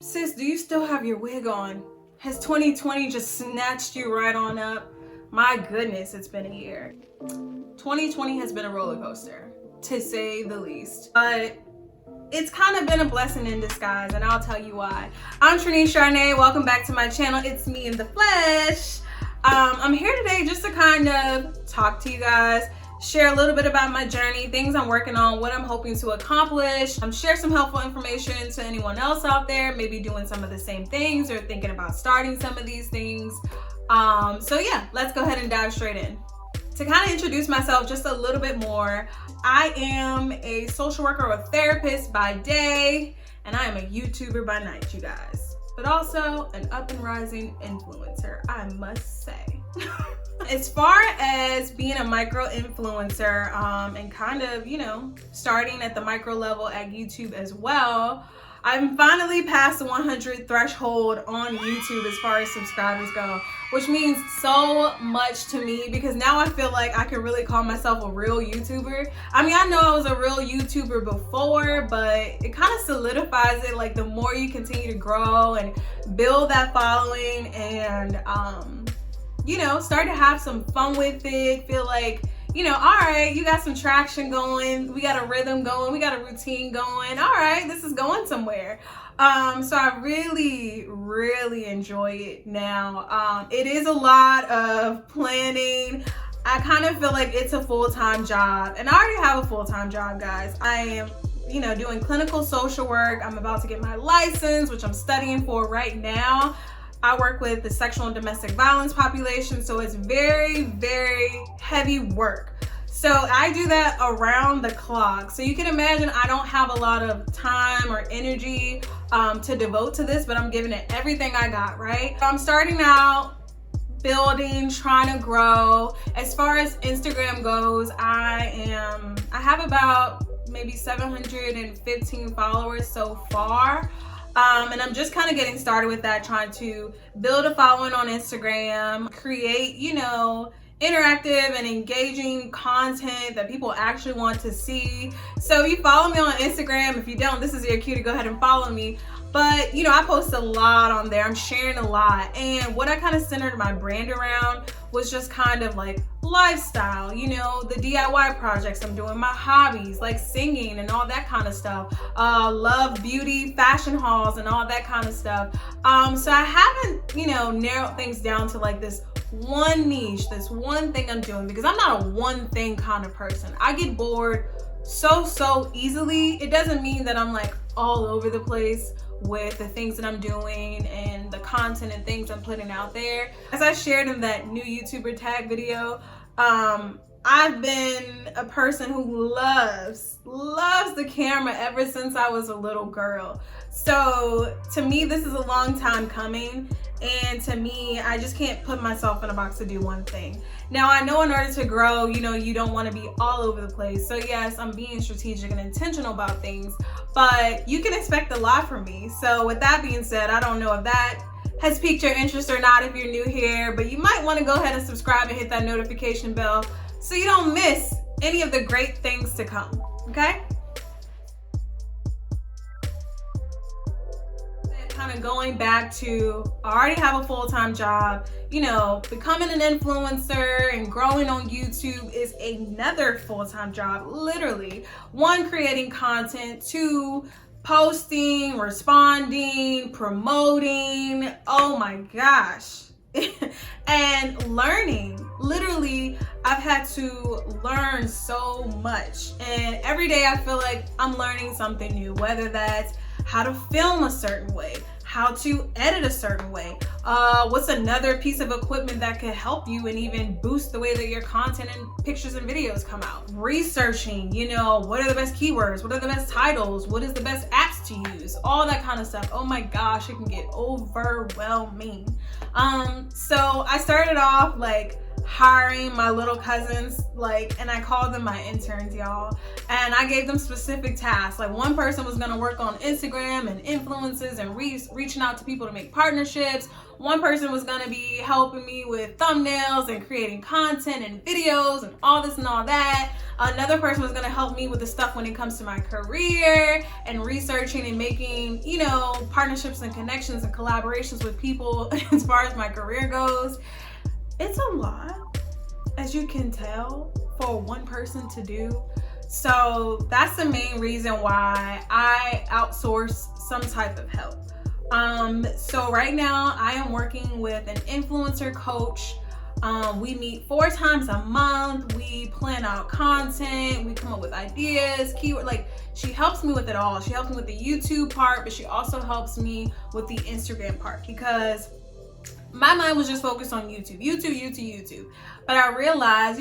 Sis, do you still have your wig on? Has 2020 just snatched you right on up? My goodness, it's been a year. 2020 has been a roller coaster, to say the least. But it's kind of been a blessing in disguise, and I'll tell you why. I'm Trinice Charnay. Welcome back to my channel. It's me in the flesh. I'm here today just to kind of talk to you guys, share a little bit about my journey, things I'm working on, what I'm hoping to accomplish, share some helpful information to anyone else out there, maybe doing some of the same things or thinking about starting some of these things. So yeah, let's go ahead and dive straight in. To kind of introduce myself just a little bit more, I am a social worker or therapist by day, and I am a YouTuber by night, you guys. But also an up and rising influencer, I must say. As far as being a micro influencer and kind of, starting at the micro level at YouTube as well, I'm finally past the 100 threshold on YouTube as far as subscribers go, which means so much to me because now I feel like I can really call myself a real YouTuber. I mean, I know I was a real YouTuber before, but it kind of solidifies it. Like the more you continue to grow and build that following and, start to have some fun with it, feel like, all right, you got some traction going, we got a rhythm going, we got a routine going, all right, this is going somewhere. So I really enjoy it now. It is a lot of planning. I kind of feel like it's a full-time job, and I already have a full-time job, guys. I am doing clinical social work. I'm about to get my license, which I'm studying for right now. I work with the sexual and domestic violence population, so it's very heavy work. So I do that around the clock. So you can imagine I don't have a lot of time or energy to devote to this, but I'm giving it everything I got, right? So I'm starting out building, trying to grow. As far as Instagram goes, I have about maybe 715 followers so far. And I'm just kind of getting started with that, trying to build a following on Instagram, create, interactive and engaging content that people actually want to see. So if you follow me on Instagram, if you don't, this is your cue to go ahead and follow me. But, I post a lot on there. I'm sharing a lot. And what I kind of centered my brand around was just kind of like lifestyle, the DIY projects I'm doing, my hobbies, like singing and all that kind of stuff. Love, beauty, fashion hauls and all that kind of stuff. So I haven't, narrowed things down to like this one niche, this one thing I'm doing, because I'm not a one thing kind of person. I get bored so easily. It doesn't mean that I'm like all over the place with the things that I'm doing and the content and things I'm putting out there. As I shared in that new YouTuber tag video, I've been a person who loves the camera ever since I was a little girl. So to me, this is a long time coming. And to me, I just can't put myself in a box to do one thing. Now, I know in order to grow, you don't want to be all over the place. So yes, I'm being strategic and intentional about things, but you can expect a lot from me. So with that being said, I don't know if that has piqued your interest or not if you're new here, but you might want to go ahead and subscribe and hit that notification bell so you don't miss any of the great things to come, okay? Kind of going back to, I already have a full-time job, becoming an influencer and growing on YouTube is another full-time job, literally. One, creating content, two, posting, responding, promoting, oh my gosh. And learning. Literally, I've had to learn so much. And every day I feel like I'm learning something new, whether that's how to film a certain way, how to edit a certain way, what's another piece of equipment that could help you and even boost the way that your content and pictures and videos come out. Researching, what are the best keywords, what are the best titles, what is the best apps to use, all that kind of stuff. Oh my gosh, it can get overwhelming. So I started off like hiring my little cousins, and I called them my interns, y'all. And I gave them specific tasks. Like, one person was gonna work on Instagram and influences and reaching out to people to make partnerships. One person was gonna be helping me with thumbnails and creating content and videos and all this and all that. Another person was gonna help me with the stuff when it comes to my career and researching and making, partnerships and connections and collaborations with people as far as my career goes. It's a lot, as you can tell, for one person to do. So that's the main reason why I outsource some type of help. So right now I am working with an influencer coach. We meet 4 times a month. We plan out content. We come up with ideas, keyword. She helps me with it all. She helps me with the YouTube part, but she also helps me with the Instagram part, because my mind was just focused on YouTube. But I realized,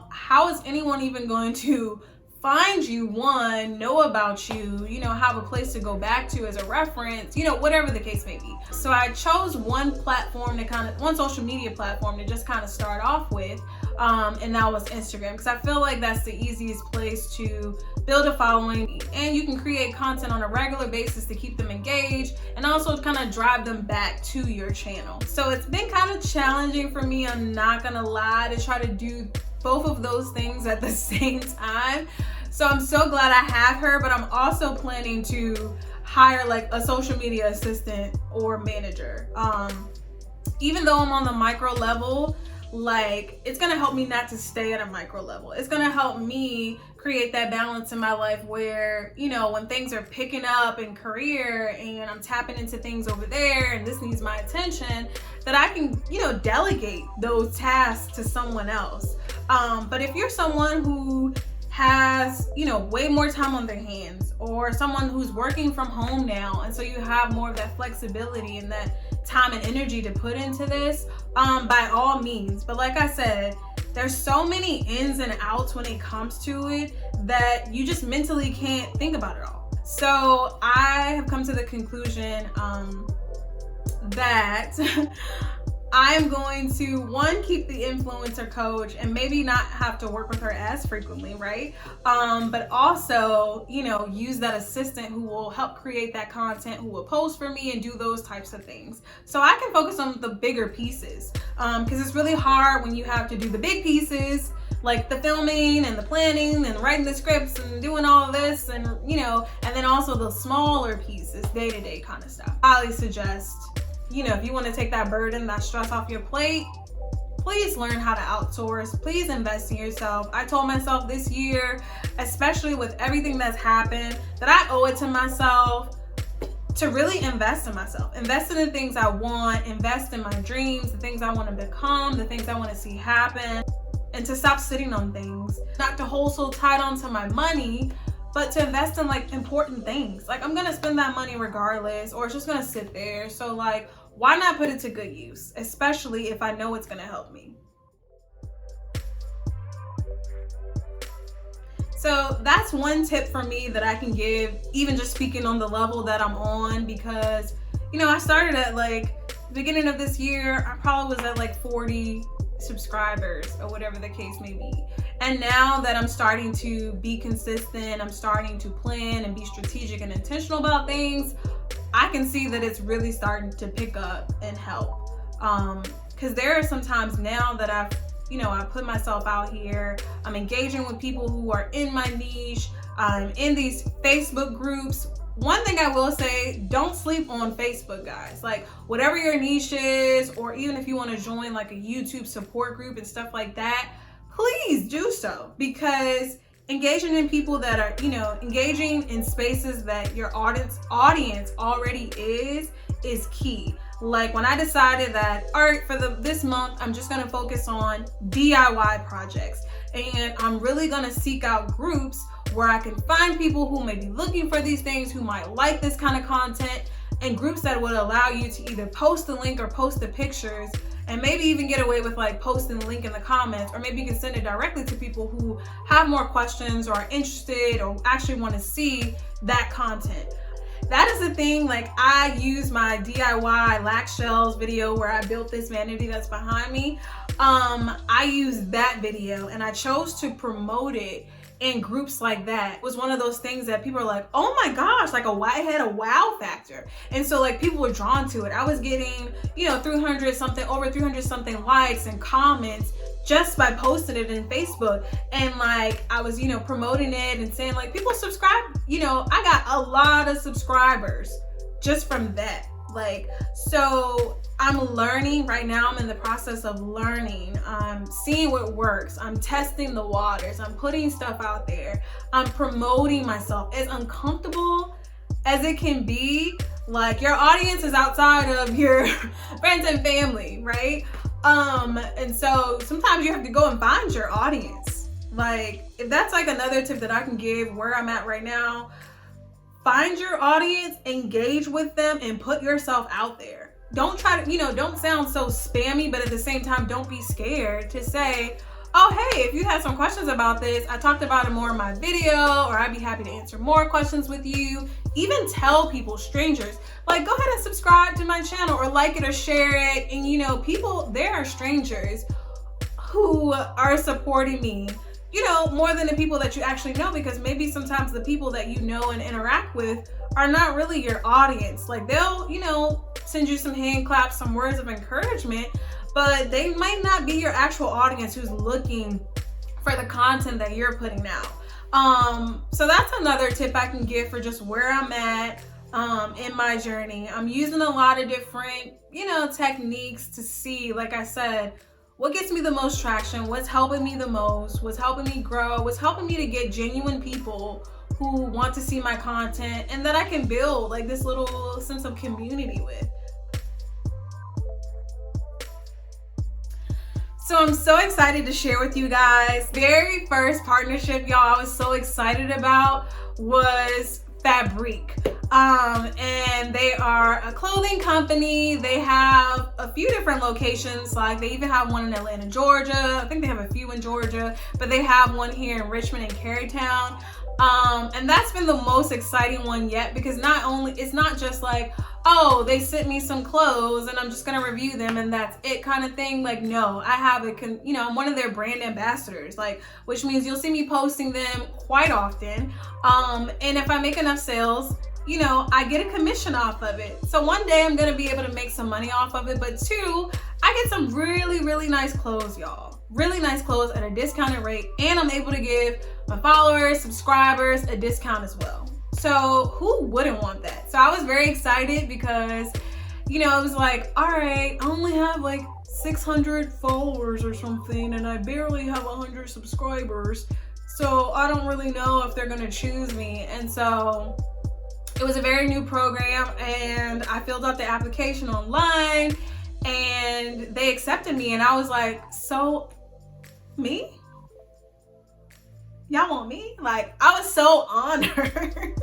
how is anyone even going to find you, know about you, have a place to go back to as a reference, whatever the case may be. So I chose one social media platform to just kind of start off with, and that was Instagram, because I feel like that's the easiest place to build a following, and you can create content on a regular basis to keep them engaged and also kind of drive them back to your channel. So it's been kind of challenging for me, I'm not gonna lie, to try to do both of those things at the same time. So I'm so glad I have her, but I'm also planning to hire a social media assistant or manager. Even though I'm on the micro level, it's gonna help me not to stay at a micro level. It's gonna help me create that balance in my life where, when things are picking up in career and I'm tapping into things over there and this needs my attention, that I can, delegate those tasks to someone else. But if you're someone who has, way more time on their hands, or someone who's working from home now, and so you have more of that flexibility and that time and energy to put into this, by all means. But like I said, there's so many ins and outs when it comes to it that you just mentally can't think about it all. So I have come to the conclusion that I'm going to, one, keep the influencer coach and maybe not have to work with her as frequently, right? But also, use that assistant who will help create that content, who will post for me and do those types of things. So I can focus on the bigger pieces, because it's really hard when you have to do the big pieces, like the filming and the planning and writing the scripts and doing all of this, and and then also the smaller pieces, day-to-day kind of stuff. I highly suggest, if you want to take that burden, that stress off your plate, please learn how to outsource. Please invest in yourself. I told myself this year, especially with everything that's happened, that I owe it to myself to really invest in myself. Invest in the things I want, invest in my dreams, the things I want to become, the things I want to see happen, and to stop sitting on things. Not to hold so tight onto my money, but to invest in important things. I'm gonna spend that money regardless, or it's just gonna sit there. So why not put it to good use, especially if I know it's gonna help me. So that's one tip for me that I can give, even just speaking on the level that I'm on, because I started at the beginning of this year, I probably was at 40 subscribers or whatever the case may be. And now that I'm starting to be consistent, I'm starting to plan and be strategic and intentional about things, I can see that it's really starting to pick up and help. Because there are some times now that I put myself out here, I'm engaging with people who are in my niche, I'm in these Facebook groups. One thing I will say, don't sleep on Facebook, guys. Whatever your niche is, or even if you want to join a YouTube support group and stuff like that, please do so, because engaging in people that are, engaging in spaces that your audience already is key. When I decided that, all right, for this month, I'm just gonna focus on DIY projects, and I'm really gonna seek out groups where I can find people who may be looking for these things, who might like this kind of content, and groups that would allow you to either post the link or post the pictures, and maybe even get away with posting the link in the comments, or maybe you can send it directly to people who have more questions or are interested or actually want to see that content. that is the thing. Like, I use my DIY lac shells video where I built this vanity that's behind me. I used that video and I chose to promote it in groups like that. It was one of those things that people are like, oh my gosh, like had a wow factor. And so like people were drawn to it. I was getting, over 300 something likes and comments just by posting it in Facebook. And like, I was, promoting it and saying like, people subscribe, I got a lot of subscribers just from that. Like, so I'm learning right now. I'm in the process of learning. I'm seeing what works. I'm testing the waters. I'm putting stuff out there. I'm promoting myself. As uncomfortable as it can be, like, your audience is outside of your friends and family, right? And so sometimes you have to go and find your audience. Like, if that's like another tip that I can give where I'm at right now, find your audience, engage with them, and put yourself out there. Don't try to, don't sound so spammy, but at the same time, don't be scared to say, oh, hey, if you have some questions about this, I talked about it more in my video, or I'd be happy to answer more questions with you. Even tell people, strangers, like, go ahead and subscribe to my channel or like it or share it. And, people, there are strangers who are supporting me, more than the people that you actually know, because maybe sometimes the people that you know and interact with are not really your audience. Like, they'll, send you some hand claps, some words of encouragement, but they might not be your actual audience who's looking for the content that you're putting out. So that's another tip I can give for just where I'm at in my journey. I'm using a lot of different, techniques to see, like I said, what gets me the most traction, what's helping me the most, what's helping me grow, what's helping me to get genuine people who want to see my content and that I can build like this little sense of community with. So I'm so excited to share with you guys. Very first partnership, y'all, I was so excited about was Fabrique. And they are a clothing company. They have a few different locations. Like, they even have one in Atlanta, Georgia. I think they have a few in Georgia, but they have one here in Richmond and Carytown. And that's been the most exciting one yet, because it's not just like, oh, they sent me some clothes and I'm just gonna review them and that's it kind of thing. Like, no, I have I'm one of their brand ambassadors, like, which means you'll see me posting them quite often. And if I make enough sales, I get a commission off of it. So one day I'm gonna be able to make some money off of it, but two, I get some really, really nice clothes, y'all. Really nice clothes at a discounted rate, and I'm able to give my followers, subscribers a discount as well. So who wouldn't want that? So I was very excited because, it was like, all right, I only have like 600 followers or something, and I barely have 100 subscribers. So I don't really know if they're gonna choose me. And so it was a very new program, and I filled out the application online and they accepted me, and I was like, so me? Y'all want me? Like, I was so honored.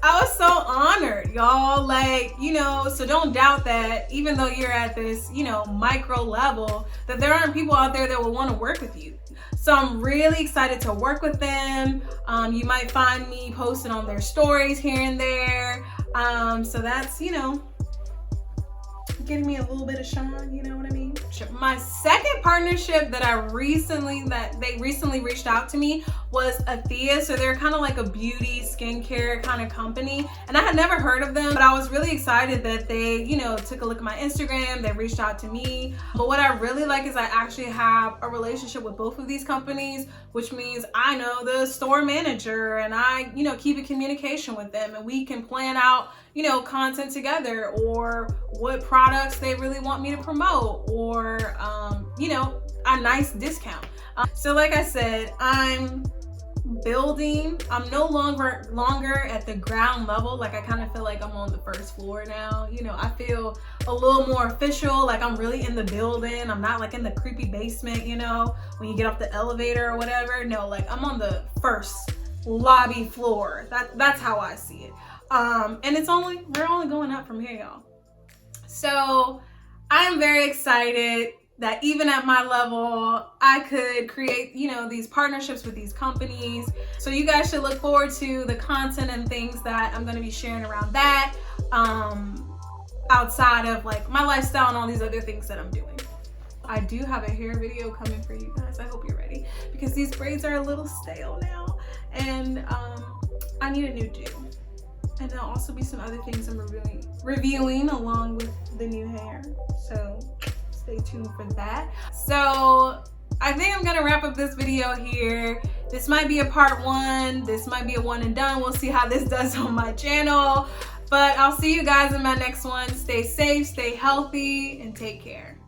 I was so honored, y'all. Like, so don't doubt that even though you're at this, micro level, that there aren't people out there that will want to work with you. So I'm really excited to work with them. You might find me posting on their stories here and there. So that's, giving me a little bit of shine, you know what I mean? My second partnership that they recently reached out to me was Athea. So they're kind of like a beauty skincare kind of company, and I had never heard of them, but I was really excited that they, took a look at my Instagram, they reached out to me. But what I really like is I actually have a relationship with both of these companies, which means I know the store manager, and I, keep in communication with them, and we can plan out, content together, or what products they really want me to promote, or, a nice discount. So like I said, I'm building. I'm no longer at the ground level. Like, I kind of feel like I'm on the first floor now. I feel a little more official, like I'm really in the building. I'm not like in the creepy basement, when you get off the elevator or whatever. No, like, I'm on the first lobby floor. That's how I see it. And we're only going up from here, y'all. So I am very excited. that even at my level, I could create, you know, these partnerships with these companies. So you guys should look forward to the content and things that I'm going to be sharing around that, outside of like my lifestyle and all these other things that I'm doing. I do have a hair video coming for you guys. I hope you're ready, because these braids are a little stale now, and I need a new do. And there'll also be some other things I'm reviewing along with the new hair. So stay tuned for that. So I think I'm gonna wrap up this video here. This might be a part 1. This might be a one and done. We'll see how this does on my channel. But I'll see you guys in my next one. Stay safe, stay healthy, and take care.